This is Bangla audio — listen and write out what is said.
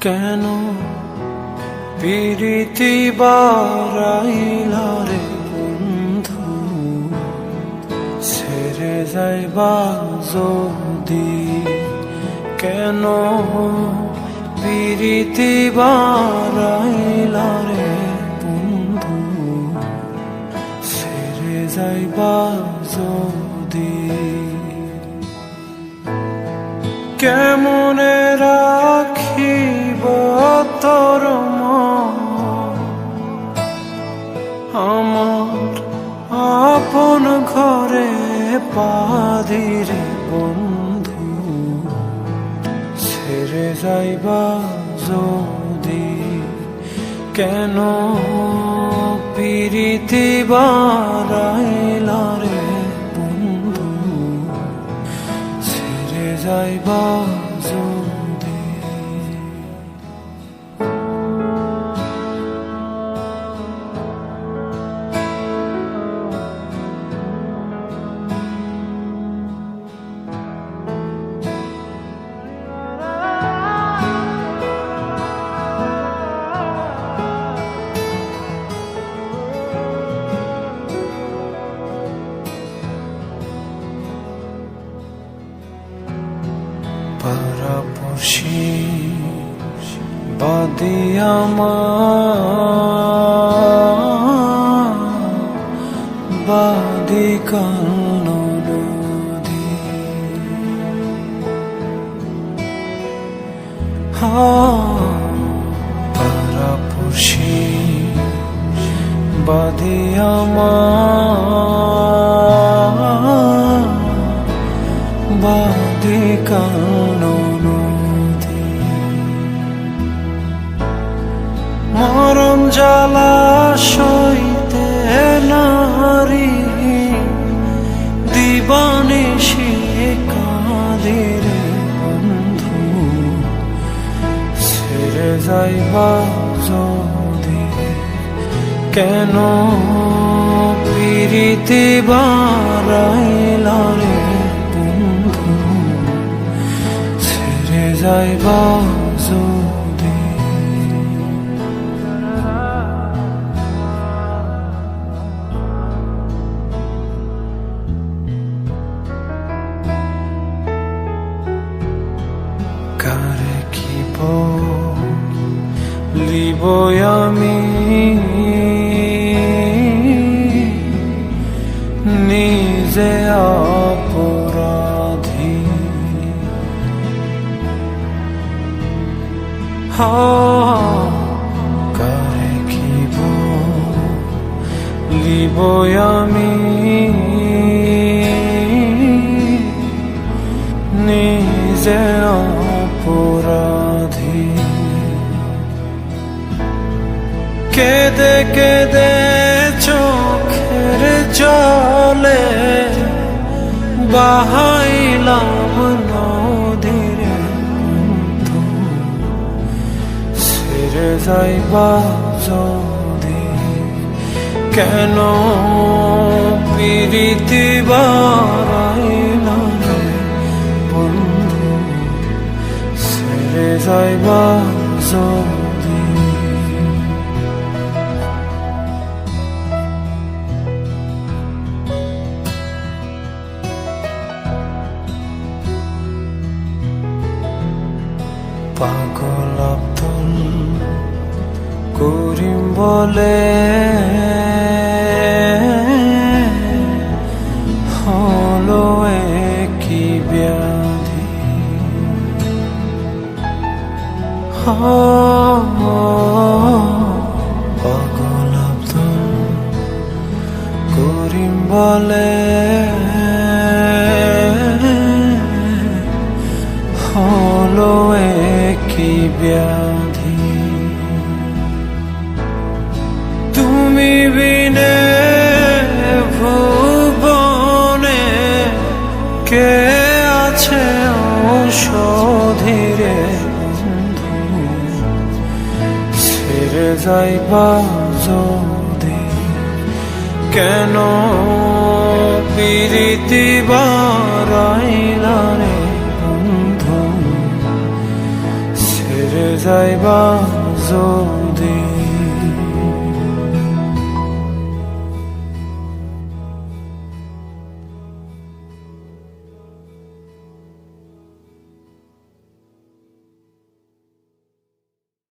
কেন পিরিতি বারাইলা রে বন্ধু, ছেড়ে যাইবা যদি। কেন পিরিতি বারাইলা রে বন্ধু, ছেড়ে যাইবা যদি। কেমনে রাখিব তোর মন, আমার আপন ঘরে পাদিরে বন্ধু, ছেড়ে যাইবা যদি। কেন পিরিতি বারাইলা রে বন্ধু, ছেড়ে যাইবা যদি। পাড়াপড়শি বাদী আমার, বাদী কান্ন নদী। পাড়াপড়শি বাদী আমার, বাদী কান্ন নদী। মরণ জ্বালা সইতে নারী, দিবানিশি কাঁদে রে বন্ধু, ছেড়ে যাইবা যদি। কেন পিরিতি বারাইলা রে বন্ধু, ছেড়ে যাইবা যদি। কারে কি বলিব আমি, নিজে অপরাধী। কারে কি বলিব আমি, নিজে অপরাধী। কেঁদে কেঁদে চোখের জলে বাহাইলাম নদীরে বন্ধু, ছেড়ে যাইবা যদি। কেন পিরিতি বারাইলা রে বন্ধু, ছেড়ে যাইবা যদি। পাগল আব্দুল করিম বলে হলো কি ব্যাধি। পাগল আব্দুল করিম বলে হলো কি ব্যাধি। তুমি বিনে ভুবনে কে আছে ঔষধিরে বন্ধু, ছেড়ে যাইবা যদি। কেন পিরিতি বারাইলা রে বন্ধু, যাইবা যদি